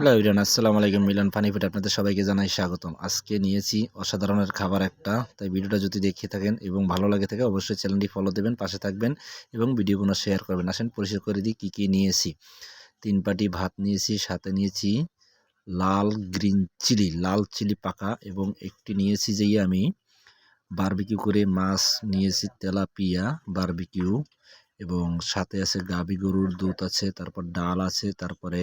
Hello everyone, আসসালামু আলাইকুম। মিলন পানি ফুড আপনাদের সবাইকে জানাই স্বাগতম। আজকে নিয়েছি অসাধারণের খাবার একটা, তাই ভিডিওটা যদি দেখে থাকেন এবং ভালো লাগে থাকে অবশ্যই চ্যানেলটি ফলো দেবেন, পাশে থাকবেন এবং ভিডিওগুলো শেয়ার করবেন। আসেন পরিষ্কার করে দিই কী কী নিয়েছি। 3 পাটি ভাত নিয়েছি, সাথে নিয়েছি লাল চিলি পাকা, এবং একটি নিয়েছি যে আমি বারবিকিউ করে মাছ নিয়েছি, তেলাপিয়া বারবিকিউ, এবং সাথে আছে গাভী গরুর দুধ আছে, তারপর ডাল আছে, তারপরে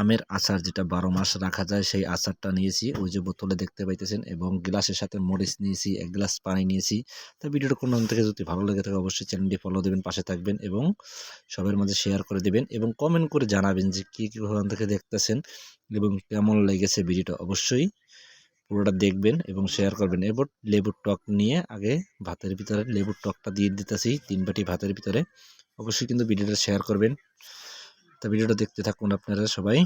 আমের আচার যেটা 12 মাস রাখা যায় সেই আচারটা নিয়েছি, ওই যে বোতলে দেখতে পাইতেছেন, এবং গ্লাসের সাথে মরিচ নিয়েছি, 1 গ্লাস পানি নিয়েছি। তো ভিডিওটা কোনো থেকে যদি ভালো লেগে থাকে অবশ্যই চ্যানেলটি ফলো দেবেন, পাশে থাকবেন এবং সবার মাঝে শেয়ার করে দেবেন এবং কমেন্ট করে জানাবেন যে কী ওখান থেকে দেখতেছেন এবং কেমন লেগেছে ভিডিওটা। অবশ্যই পুরোটা দেখবেন এবং শেয়ার করবেন। এরপর লেবুর টক নিয়ে আগে ভাতের ভিতরে লেবুর টকটা দিয়ে দিতেছি 3 বাটি ভাতের ভিতরে। অবশ্যই কিন্তু ভিডিওটা শেয়ার করবেন। তো ভিডিওটা দেখতে থাকুন আপনারা সবাই।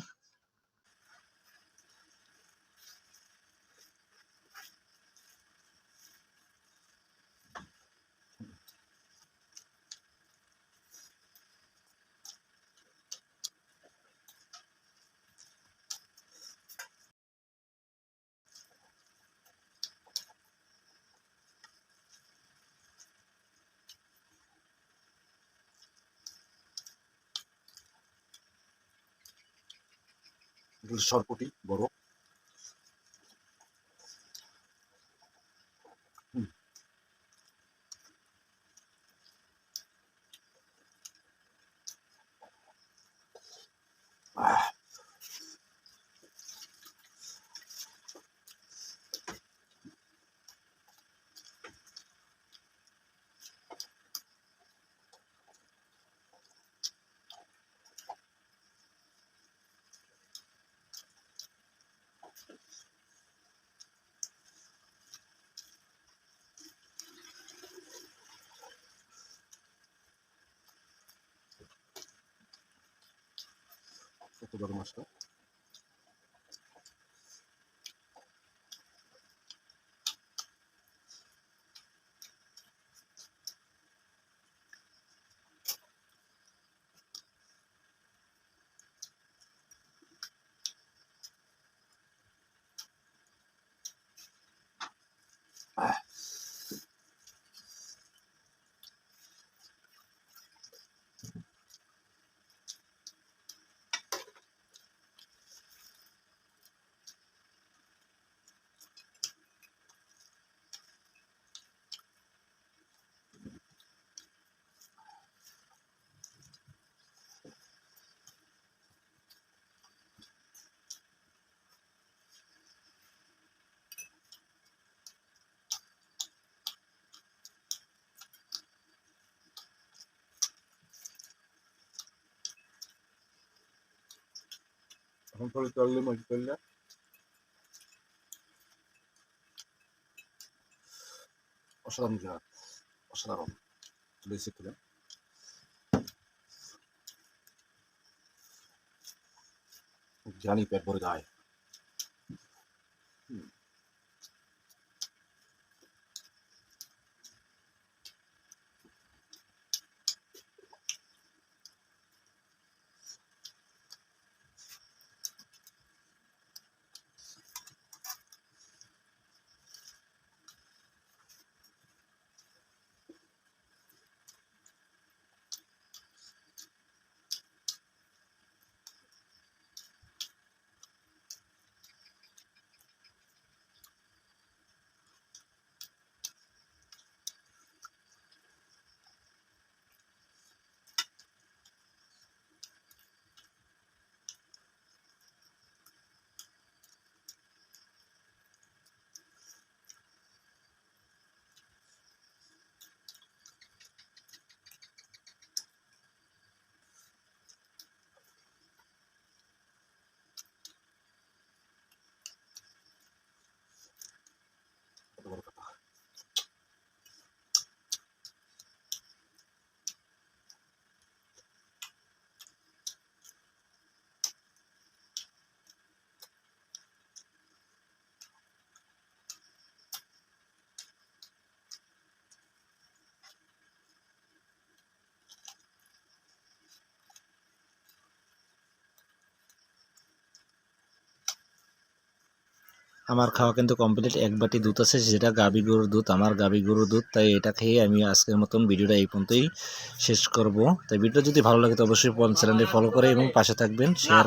সরপুটি বড়। কত বড় মাছটা! এখন পরে চললে মাছ করলে অসাধারণ জায়গা, অসাধারণ লেগেছে কিনা জানি, পেট ভরে যায়। আমার খাওয়া কিন্তু কমপ্লিট। এক বাটি দুধ আছে, যেটা গাভী গরুর দুধ, আমার গাভী গরুর দুধ। তাই এটা খেয়ে আমি আজকের মতন ভিডিওটা এই পর্যন্তই শেষ করব। তাই ভিডিও যদি ভালো লাগে তো অবশ্যই চ্যানেলটি ফলো করে এবং পাশে থাকবেন, শেয়ার